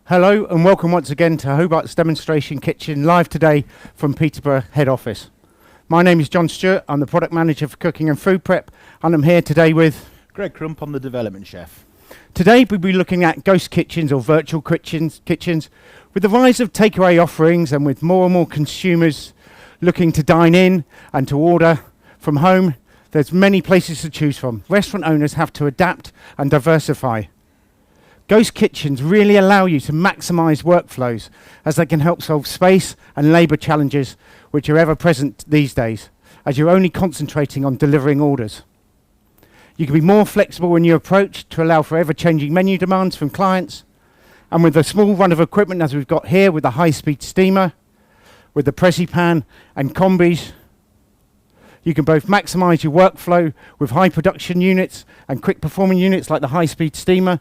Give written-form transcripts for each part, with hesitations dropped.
Hello and welcome once again to Hobart's Demonstration Kitchen, live today from Peterborough head office. My name is John Stewart, I'm the product manager for cooking and food prep, and I'm here today with Greg Crump, I'm the development chef. Today we'll be looking at ghost kitchens or virtual kitchens. With the rise of takeaway offerings and with more and more consumers looking to dine in and to order from home, there's many places to choose from. Restaurant owners have to adapt and diversify. Ghost kitchens really allow you to maximise workflows as they can help solve space and labour challenges which are ever present these days, as you're only concentrating on delivering orders. You can be more flexible in your approach to allow for ever-changing menu demands from clients, and with a small run of equipment as we've got here with the high-speed steamer, with the Pressy Pan and combis, you can both maximise your workflow with high production units and quick performing units like the high-speed steamer,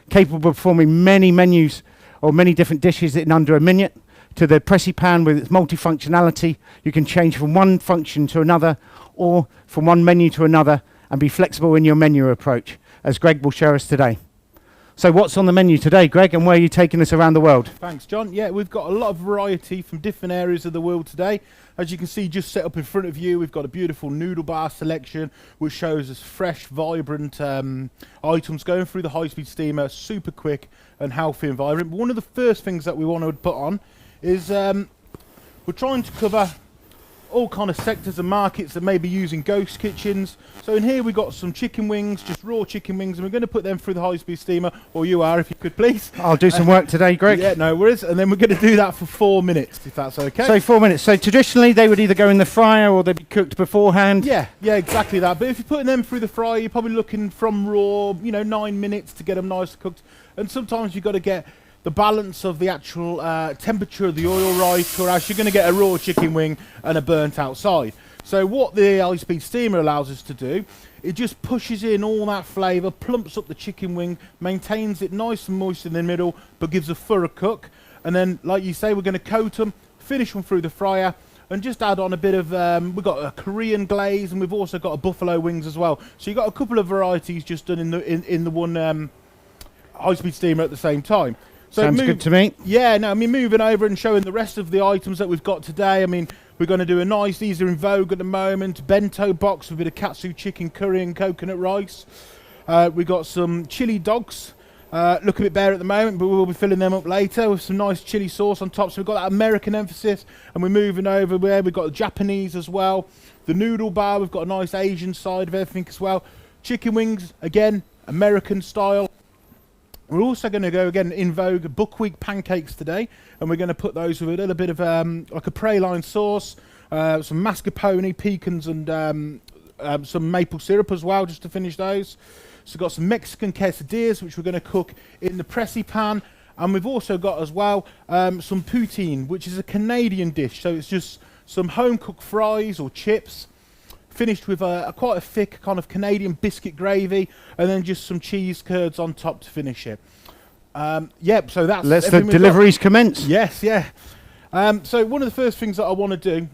capable of performing many menus or many different dishes in under a minute, to the Pressy Pan with its multifunctionality. You can change from one function to another or from one menu to another and be flexible in your menu approach, as Greg will show us today. So what's on the menu today, Greg, and where are you taking us around the world? Thanks, John. Yeah, we've got a lot of variety from different areas of the world today. As you can see, just set up in front of you, we've got a beautiful noodle bar selection, which shows us fresh, vibrant items going through the high-speed steamer, super quick and healthy and vibrant. But one of the first things that we want to put on is we're trying to cover all kind of sectors and markets that may be using ghost kitchens. So in here we've got some chicken wings, just raw chicken wings, and we're going to put them through the high-speed steamer, or you are, if you could please. I'll do some work today, Greg. Yeah, no worries. And then we're going to do that for 4 minutes, if that's okay. So 4 minutes. So traditionally they would either go in the fryer or they'd be cooked beforehand. Yeah, exactly that. But if you're putting them through the fryer, you're probably looking from raw, 9 minutes to get them nice cooked. And sometimes you've got to get the balance of the actual temperature of the oil right, or else you're going to get a raw chicken wing and a burnt outside. So what the high-speed steamer allows us to do, it just pushes in all that flavour, plumps up the chicken wing, maintains it nice and moist in the middle, but gives a thorough cook. And then, like you say, we're going to coat them, finish them through the fryer, and just add on a bit of, we've got a Korean glaze, and we've also got a buffalo wings as well. So you've got a couple of varieties just done in the one high-speed steamer at the same time. So sounds good to me. Yeah, no, I mean, moving over and showing the rest of the items that we've got today. I mean, we're going to do these are in vogue at the moment, bento box with a bit of katsu chicken curry and coconut rice. We've got some chili dogs, look a bit bare at the moment, but we'll be filling them up later with some nice chili sauce on top. So we've got that American emphasis, and we're moving over where we've got the Japanese as well. The noodle bar, we've got a nice Asian side of everything as well. Chicken wings, again, American style. We're also going to go, again, in vogue, buckwheat pancakes today, and we're going to put those with a little bit of like a praline sauce, some mascarpone, pecans, and some maple syrup as well, just to finish those. So we've got some Mexican quesadillas, which we're going to cook in the Pressy Pan, and we've also got as well some poutine, which is a Canadian dish. So it's just some home-cooked fries or chips, finished with quite a thick kind of Canadian biscuit gravy, and then just some cheese curds on top to finish it. Yep, so that's... Let's the deliveries commence. Yes, yeah. So one of the first things that I want to do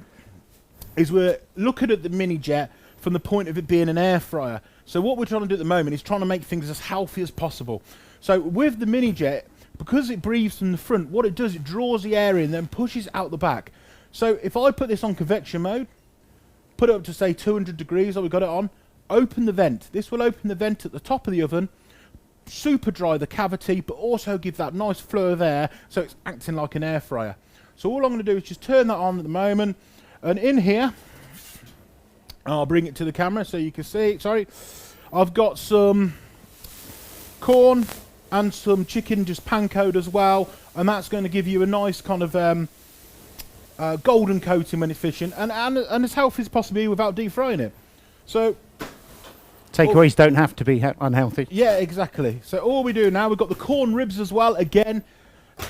is we're looking at the mini jet from the point of it being an air fryer. So what we're trying to do at the moment is trying to make things as healthy as possible. So with the mini jet, because it breathes from the front, what it does, it draws the air in, then pushes out the back. So if I put this on convection mode, put it up to, say, 200 degrees, like we've got it on, open the vent. This will open the vent at the top of the oven, super dry the cavity, but also give that nice flow of air, so it's acting like an air fryer. So all I'm going to do is just turn that on at the moment, and in here, I'll bring it to the camera so you can see, sorry, I've got some corn and some chicken just pankoed as well, and that's going to give you a nice kind of golden coating when it's fishing, and as healthy as possibly without deep frying it. So takeaways don't have to be unhealthy. Yeah, exactly. So all we do now, we've got the corn ribs as well, again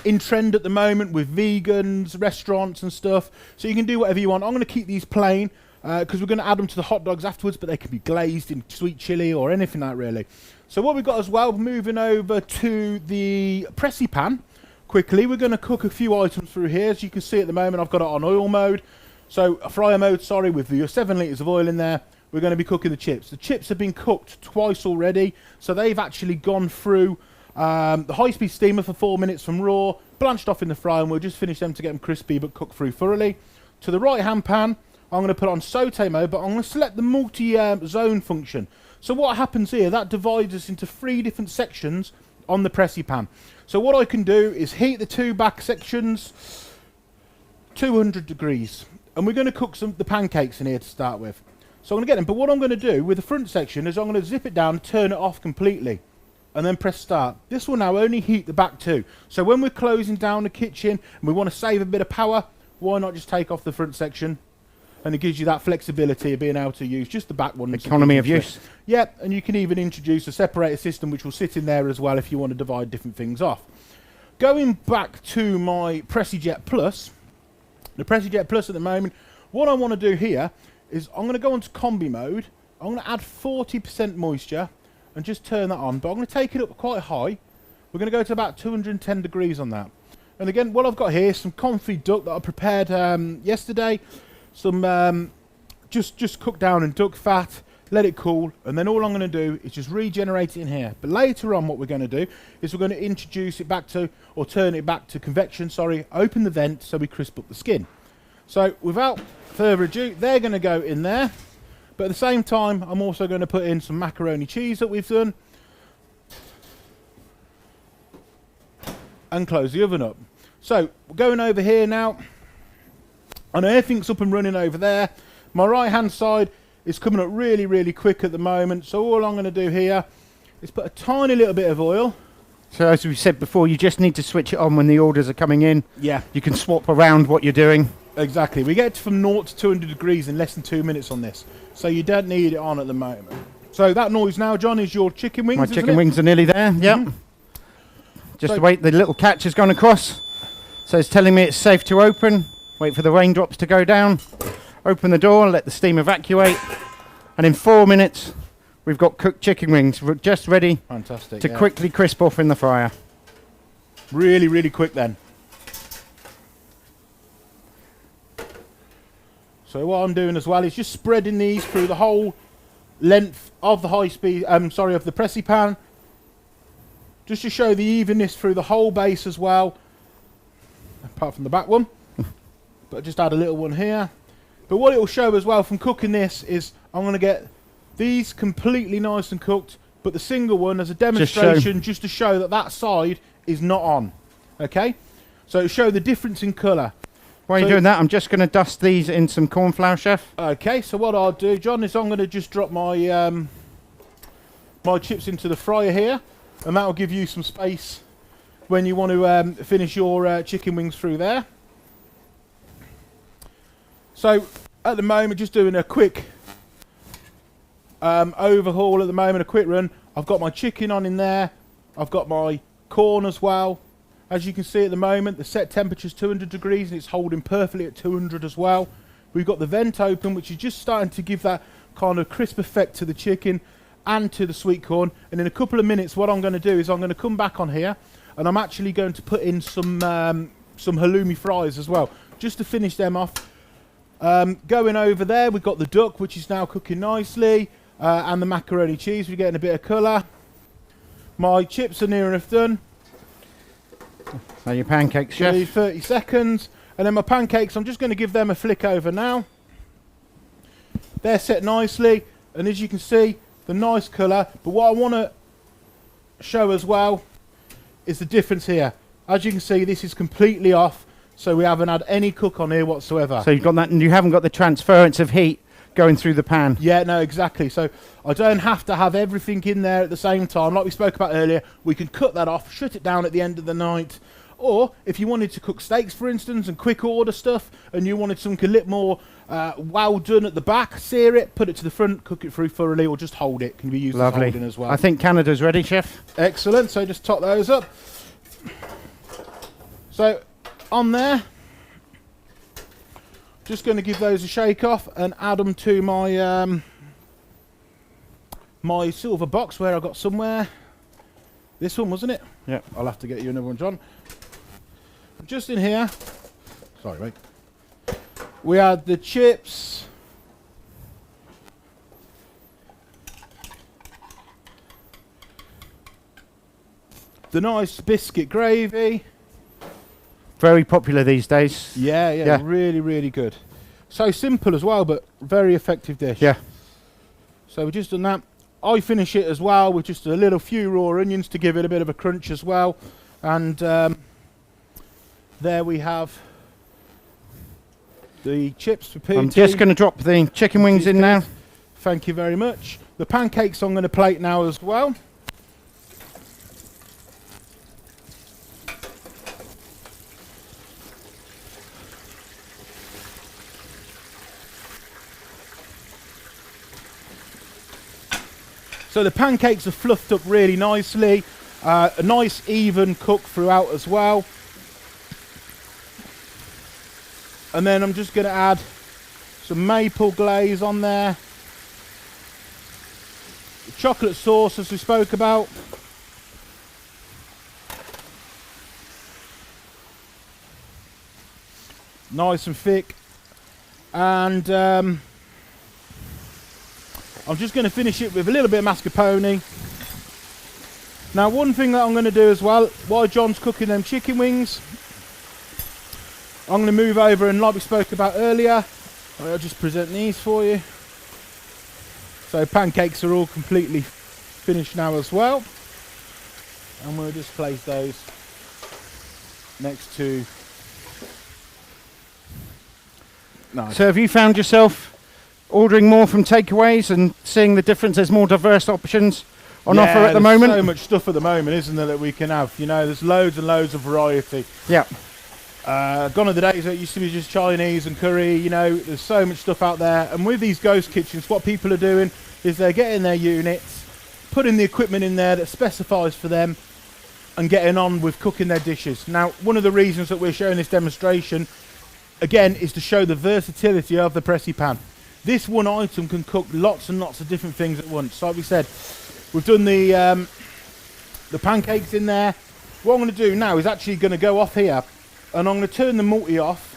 in trend at the moment with vegans, restaurants and stuff, so you can do whatever you want. I'm going to keep these plain because we're going to add them to the hot dogs afterwards, but they can be glazed in sweet chili or anything like that really. So what we've got as well, moving over to the Pressy Pan. Quickly, we're going to cook a few items through here. As you can see at the moment, I've got it on oil mode. So, fryer mode, sorry, with the 7 litres of oil in there. We're going to be cooking the chips. The chips have been cooked twice already, so they've actually gone through The high-speed steamer for 4 minutes from raw, blanched off in the fry, and we'll just finish them to get them crispy but cooked through thoroughly. To the right-hand pan, I'm going to put on saute mode, but I'm going to select the multi-zone function. So what happens here, that divides us into 3 different sections on the pressy pan. So what I can do is heat the 2 back sections 200 degrees. And we're going to cook the pancakes in here to start with. So I'm going to get them. But what I'm going to do with the front section is I'm going to zip it down and turn it off completely. And then press start. This will now only heat the back 2. So when we're closing down the kitchen and we want to save a bit of power, why not just take off the front section? And it gives you that flexibility of being able to use just the back one. Economy of use. Yep, and you can even introduce a separator system which will sit in there as well if you want to divide different things off. Going back to my PressyJet Plus, the PressyJet Plus at the moment, what I want to do here is I'm going to go into combi mode. I'm going to add 40% moisture and just turn that on. But I'm going to take it up quite high. We're going to go to about 210 degrees on that. And again, what I've got here is some confit duck that I prepared yesterday. Some just cooked down in duck fat, let it cool, and then all I'm going to do is just regenerate it in here. But later on what we're going to do is we're going to introduce it back to, or turn it back to convection, open the vent so we crisp up the skin. So without further ado, they're going to go in there. But at the same time, I'm also going to put in some macaroni cheese that we've done. And close the oven up. So we're going over here now. I know everything's up and running over there. My right hand side is coming up really, really quick at the moment. So all I'm going to do here is put a tiny little bit of oil. So as we said before, you just need to switch it on when the orders are coming in. Yeah. You can swap around what you're doing. Exactly. We get from 0 to 200 degrees in less than 2 minutes on this. So you don't need it on at the moment. So that noise now, John, is your chicken wings, My chicken wings are nearly there, yep. Just So wait, the little catch has gone across. So it's telling me it's safe to open. Wait for the raindrops to go down. Open the door, let the steam evacuate. And in 4 minutes, we've got cooked chicken wings just ready Fantastic, to quickly crisp off in the fryer. Really, really quick then. So what I'm doing as well is just spreading these through the whole length of the of the pressy pan. Just to show the evenness through the whole base as well. Apart from the back one. But just add a little one here. But what it will show as well from cooking this is I'm going to get these completely nice and cooked, but the single one as a demonstration just to show that that side is not on. Okay? So it'll show the difference in colour. While you're doing that, I'm just going to dust these in some corn flour, Chef. Okay, so what I'll do, John, is I'm going to just drop my my chips into the fryer here, and that will give you some space when you want to finish your chicken wings through there. So at the moment, just doing a quick overhaul at the moment, a quick run. I've got my chicken on in there. I've got my corn as well. As you can see at the moment, the set temperature is 200 degrees and it's holding perfectly at 200 as well. We've got the vent open, which is just starting to give that kind of crisp effect to the chicken and to the sweet corn. And in a couple of minutes, what I'm going to do is I'm going to come back on here and I'm actually going to put in some halloumi fries as well, just to finish them off. Going over there, we've got the duck, which is now cooking nicely, and the macaroni cheese. We're getting a bit of colour. My chips are near enough done. So your pancakes, Chef. 30 seconds. And then my pancakes, I'm just going to give them a flick over now. They're set nicely. And as you can see, the nice colour. But what I want to show as well is the difference here. As you can see, this is completely off. So we haven't had any cook on here whatsoever. So you've got that, and you haven't got the transference of heat going through the pan. Yeah, no, exactly. So I don't have to have everything in there at the same time. Like we spoke about earlier, we can cut that off, shut it down at the end of the night. Or if you wanted to cook steaks, for instance, and quick order stuff, and you wanted something a little more well done at the back, sear it, put it to the front, cook it through thoroughly, or just hold it. Can be used as holding as well. I think Canada's ready, Chef. Excellent. So just top those up. So on there, just going to give those a shake off and add them to my my silver box where I got somewhere. This one, wasn't it? Yeah. I'll have to get you another one, John. Just in here. Sorry, mate. We had the chips. the nice biscuit gravy. Very popular these days. Yeah, really, really good. So simple as well, but very effective dish. Yeah. So we've just done that. I finish it as well with just a little few raw onions to give it a bit of a crunch as well. And there we have the chips for PT. I'm just going to drop the chicken wings in now. Thank you very much. The pancakes I'm going to plate now as well. So the pancakes are fluffed up really nicely, a nice even cook throughout as well. And then I'm just going to add some maple glaze on there. The chocolate sauce as we spoke about. Nice and thick. And I'm just going to finish it with a little bit of mascarpone. Now one thing that I'm going to do as well, while John's cooking them chicken wings, I'm going to move over and like we spoke about earlier, I'll just present these for you. So pancakes are all completely finished now as well. And we'll just place those next to... No. So have you found yourself ordering more from takeaways and seeing the difference? There's more diverse options on offer at the moment. There's so much stuff at the moment, isn't there, that we can have. You know, there's loads and loads of variety. Yeah. Gone are the days that it used to be just Chinese and curry. You know, there's so much stuff out there. And with these ghost kitchens, what people are doing is they're getting their units, putting the equipment in there that specifies for them, and getting on with cooking their dishes. Now, one of the reasons that we're showing this demonstration, again, is to show the versatility of the Pressy Pan. This one item can cook lots and lots of different things at once. Like we said, we've done the pancakes in there. What I'm going to do now is actually going to go off here, and I'm going to turn the multi off,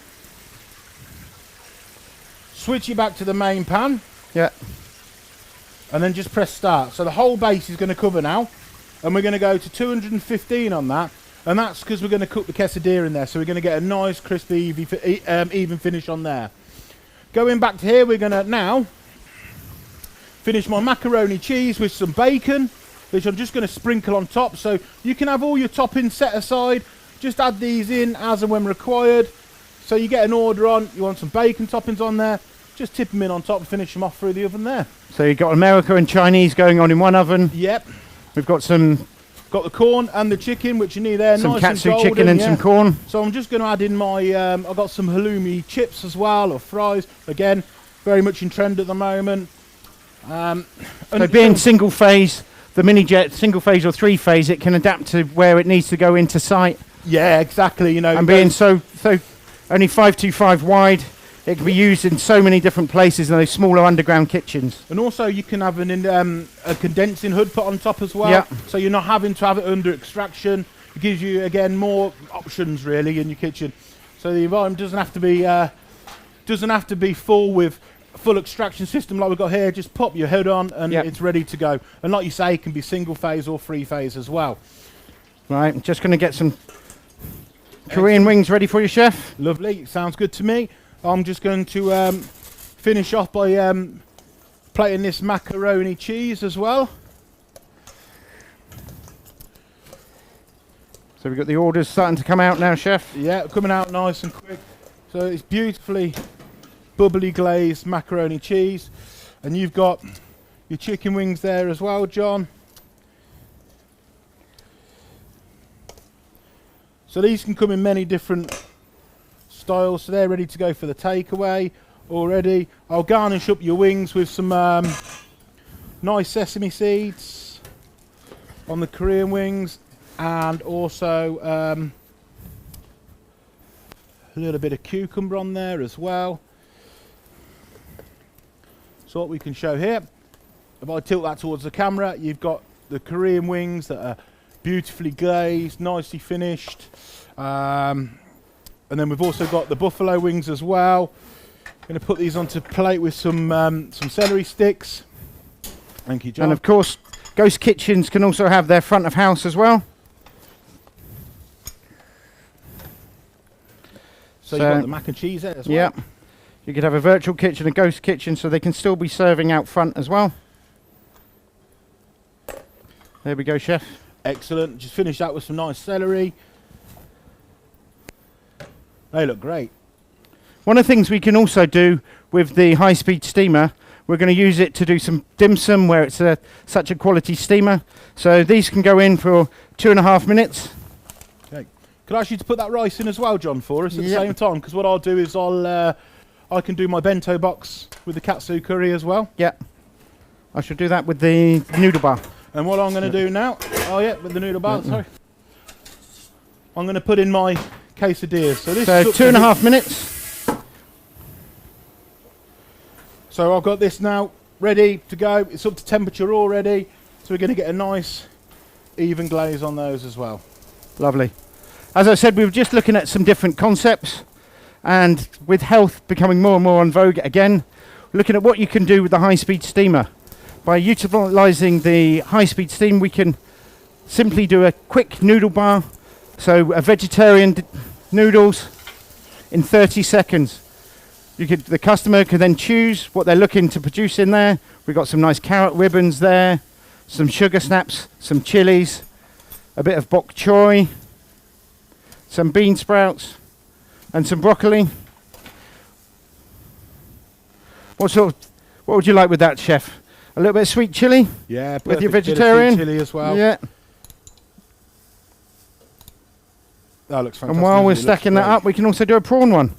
switch it back to the main pan, Yeah. and then just press start. So the whole base is going to cover now, and we're going to go to 215 on that, and that's because we're going to cook the quesadilla in there, so we're going to get a nice crispy even finish on there. Going back to here, we're going to now finish my macaroni cheese with some bacon, which I'm just going to sprinkle on top. So you can have all your toppings set aside, just add these in as and when required. So you get an order on, you want some bacon toppings on there, just tip them in on top and finish them off through the oven there. So you've got America and Chinese going on in one oven. Yep. We've got some... Got the corn and the chicken, which you need there, some nice katsu and golden, chicken and some corn. So I'm just going to add in my, I've got some halloumi chips as well, or fries. Again, very much in trend at the moment. So being single phase, the mini jet, single phase or three phase, it can adapt to where it needs to go into site. Yeah, exactly. You know, And being so only 525 wide, it can be used in so many different places in those smaller underground kitchens. and also you can have a condensing hood put on top as well. Yeah. So you're not having to have it under extraction. It gives you again more options really in your kitchen. So the environment doesn't have to be full with full extraction system like we've got here. Just pop your hood on and it's ready to go. And like you say, it can be single phase or three phase as well. Right, I'm just going to get some Korean wings ready for you, chef. Lovely, sounds good to me. I'm just going to finish off by plating this macaroni cheese as well. So we've got the orders starting to come out now, chef. Yeah, coming out nice and quick. So it's beautifully bubbly glazed macaroni cheese. And you've got your chicken wings there as well, John. So these can come in many different styles, so they're ready to go for the takeaway already. I'll garnish up your wings with some nice sesame seeds on the Korean wings, and also a little bit of cucumber on there as well. So what we can show here, if I tilt that towards the camera, you've got the Korean wings that are beautifully glazed, nicely finished. And then we've also got the buffalo wings as well. Going to put these onto a plate with some celery sticks. Thank you, John. And of course, ghost kitchens can also have their front of house as well. So you've got the mac and cheese there as well. Yeah. You could have a virtual kitchen, a ghost kitchen, so they can still be serving out front as well. There we go, chef. Excellent. Just finish that with some nice celery. They look great. One of the things we can also do with the high-speed steamer, we're going to use it to do some dim sum where it's such a quality steamer. So these can go in for 2.5 minutes. Okay. Could I ask you to put that rice in as well, John, for us at the same time? Because what I'll do is I can do my bento box with the katsu curry as well. Yeah. I should do that with the noodle bar. And what I'm going to do now, with the noodle bar, sorry. I'm going to put in my quesadillas. So this is 2.5 minutes. So I've got this now ready to go. It's up to temperature already. So we're going to get a nice even glaze on those as well. Lovely. As I said, we were just looking at some different concepts, and with health becoming more and more on vogue again, we're looking at what you can do with the high-speed steamer. By utilising the high-speed steam, we can simply do a quick noodle bar, so a vegetarian noodles in 30 seconds. The customer can then choose what they're looking to produce in there. We've got some nice carrot ribbons there, some sugar snaps, some chilies, a bit of bok choy, some bean sprouts, and some broccoli. What would you like with that, chef? A little bit of sweet chili? Yeah, with your vegetarian chili as well. Yeah. That looks fantastic. And while we're stacking that up, we can also do a prawn one.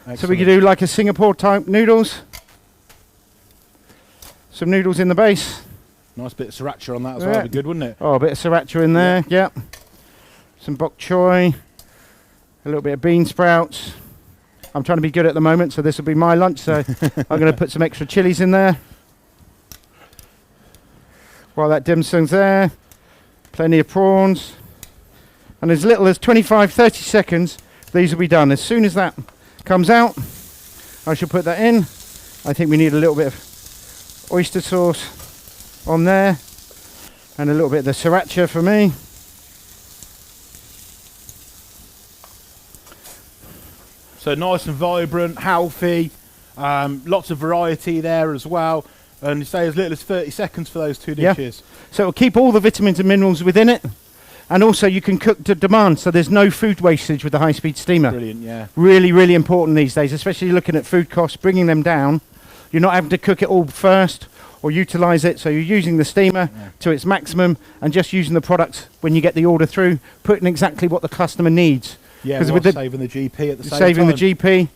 Excellent. So we could do like a Singapore type noodles. Some noodles in the base. Nice bit of sriracha on that as well. That'd be good, wouldn't it? Oh, a bit of sriracha in there. Yeah. Some bok choy. A little bit of bean sprouts. I'm trying to be good at the moment, so this will be my lunch. So I'm going to put some extra chilies in there. While that dim sum's there, plenty of prawns. And as little as 25-30 seconds, these will be done. As soon as that comes out, I shall put that in. I think we need a little bit of oyster sauce on there, and a little bit of the sriracha for me. So nice and vibrant, healthy, lots of variety there as well. And you say as little as 30 seconds for those two dishes. So it'll keep all the vitamins and minerals within it. And also you can cook to demand, so there's no food wastage with the high-speed steamer. Brilliant, yeah. Really, really important these days, especially looking at food costs, bringing them down. You're not having to cook it all first or utilise it, so you're using the steamer to its maximum and just using the product when you get the order through, putting exactly what the customer needs. Yeah, with saving the GP at the same time. Saving the GP.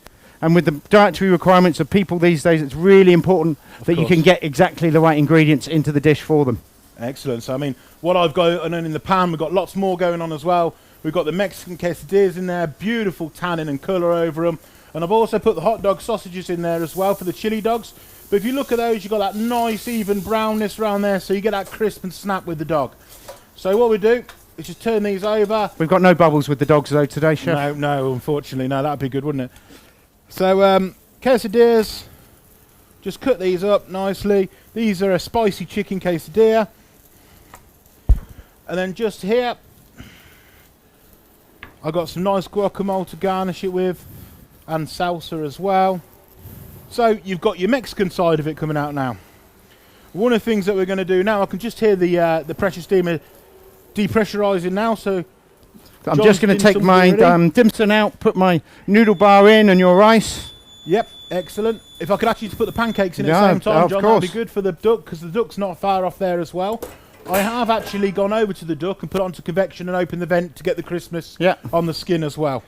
And with the dietary requirements of people these days, it's really important that you can get exactly the right ingredients into the dish for them. Excellent. So, I mean, what I've got and then in the pan, we've got lots more going on as well. We've got the Mexican quesadillas in there, beautiful tannin and colour over them. And I've also put the hot dog sausages in there as well for the chili dogs. But if you look at those, you've got that nice even brownness around there, so you get that crisp and snap with the dog. So what we do is just turn these over. We've got no bubbles with the dogs though today, chef. No, unfortunately, no, that'd be good, wouldn't it? So quesadillas, just cut these up nicely. These are a spicy chicken quesadilla. And then just here, I've got some nice guacamole to garnish it with, and salsa as well. So you've got your Mexican side of it coming out now. One of the things that we're going to do now, I can just hear the pressure steamer depressurizing now, so I'm just going to take my dim sum out, put my noodle bar in and your rice. Yep, excellent. If I could actually put the pancakes in at the same time, John, that'd be good for the duck, because the duck's not far off there as well. I have actually gone over to the duck and put it onto convection and opened the vent to get the crispness on the skin as well.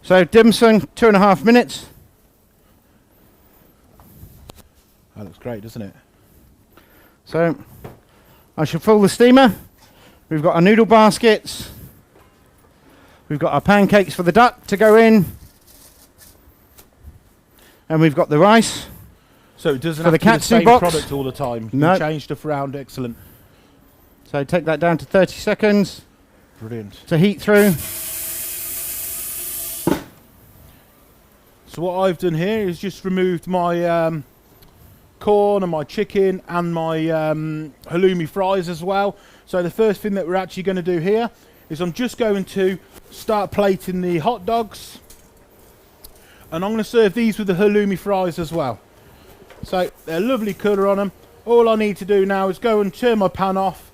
So dim sum, 2.5 minutes. That looks great, doesn't it? So I shall fill the steamer. We've got our noodle baskets. We've got our pancakes for the duck to go in. And we've got the rice. So it doesn't have to be the same product all the time. You can change stuff around. Excellent. So take that down to 30 seconds. Brilliant. To heat through. So what I've done here is just removed my corn and my chicken and my halloumi fries as well. So the first thing that we're actually going to do here is I'm just going to start plating the hot dogs. And I'm going to serve these with the halloumi fries as well. So they're lovely colour on them. All I need to do now is go and turn my pan off.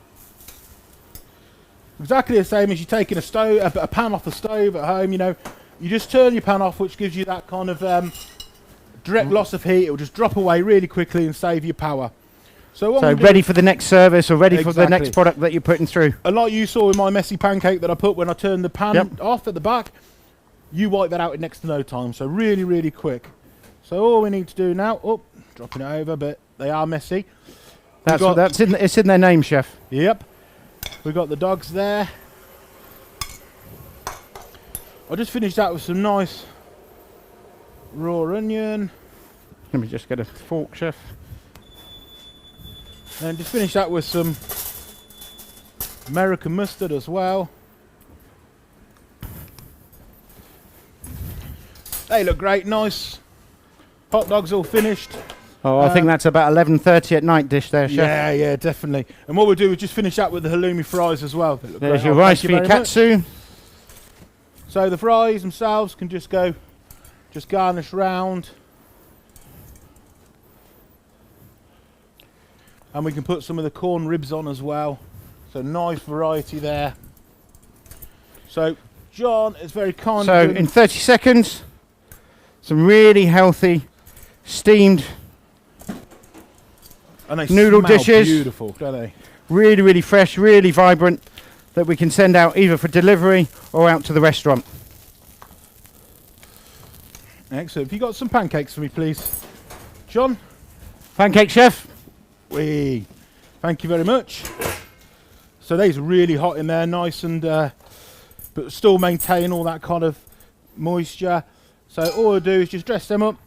Exactly the same as you're taking a pan off the stove at home, you know. You just turn your pan off, which gives you that kind of direct loss of heat. It will just drop away really quickly and save you power. So ready for the next service or ready for the next product that you're putting through. And like you saw in my messy pancake that I put when I turned the pan off at the back, you wipe that out in next to no time. So really, really quick. So all we need to do now, dropping it over, but they are messy. It's in their name, chef. Yep. We've got the dogs there. I just finished that with some nice raw onion. Let me just get a fork, chef. And just finish that with some American mustard as well. They look great, nice. Hot dogs all finished. Oh, I think that's about 11:30 at night dish there, chef. Yeah, definitely. And what we'll do is just finish that with the halloumi fries as well. There's your rice for your katsu. So the fries themselves can just garnish round. And we can put some of the corn ribs on as well. So nice variety there. So John is very kind. So in 30 seconds, some really healthy steamed noodle dishes. Beautiful, don't they? Really, really fresh, really vibrant, that we can send out either for delivery or out to the restaurant. Excellent. Have you got some pancakes for me, please? John? Pancake chef. Thank you very much. So these are really hot in there, nice and but still maintain all that kind of moisture. So all I do is just dress them up.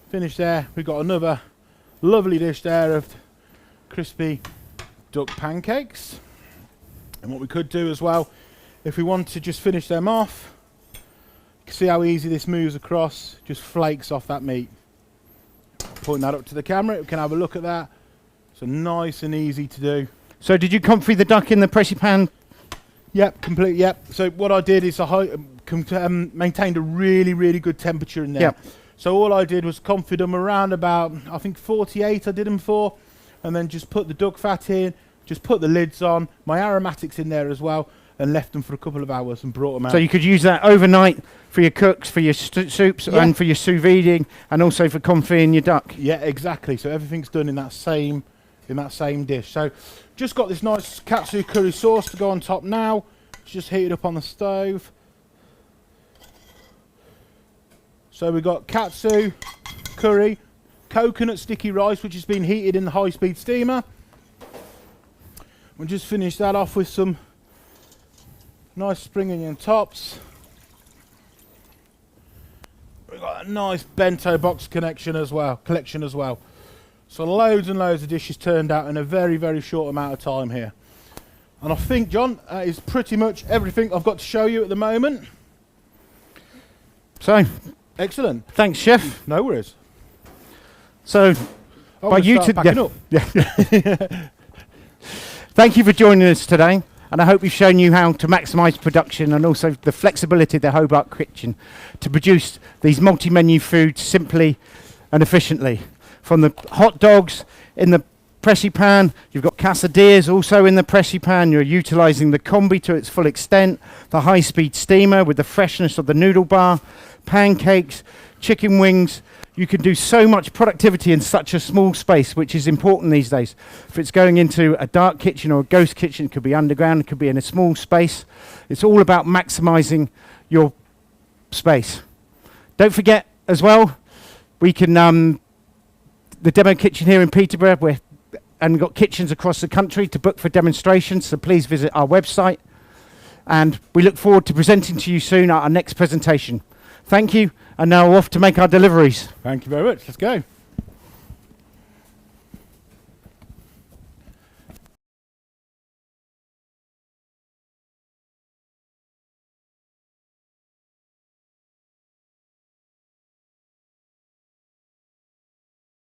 Finish there. We've got another lovely dish there of crispy duck pancakes. And what we could do as well, if we want to just finish them off, you can see how easy this moves across, just flakes off that meat. Putting that up to the camera, we can have a look at that. So nice and easy to do. So did you comfrey the duck in the pressy pan? Yep, completely, yep. So what I did is I maintained a really, really good temperature in there. Yep. So all I did was comfrey them around about, I think 48 I did them for, and then just put the duck fat in, just put the lids on, my aromatics in there as well, and left them for a couple of hours and brought them out. So you could use that overnight for your cooks, for your soups, and for your sous videing, and also for comfreying your duck. Yeah, exactly. So everything's done in that same dish. So just got this nice katsu curry sauce to go on top now. Just heat it up on the stove. So we've got katsu, curry, coconut sticky rice, which has been heated in the high-speed steamer. We'll just finish that off with some nice spring onion tops. We've got a nice bento box collection as well. So loads and loads of dishes turned out in a very, very short amount of time here. And I think, John, that is pretty much everything I've got to show you at the moment. So, excellent. Thanks, chef. No worries. So, by you to thank you for joining us today, and I hope we've shown you how to maximise production and also the flexibility of the Hobart kitchen to produce these multi-menu foods simply and efficiently. From the hot dogs in the pressy pan, you've got quesadillas also in the pressy pan. You're utilising the combi to its full extent, the high-speed steamer with the freshness of the noodle bar, pancakes, chicken wings. You can do so much productivity in such a small space, which is important these days. If it's going into a dark kitchen or a ghost kitchen, it could be underground, it could be in a small space. It's all about maximising your space. Don't forget as well, we can the demo kitchen here in Peterborough, and we've got kitchens across the country to book for demonstrations, so please visit our website. And we look forward to presenting to you soon at our next presentation. Thank you, and now we're off to make our deliveries. Thank you very much. Let's go.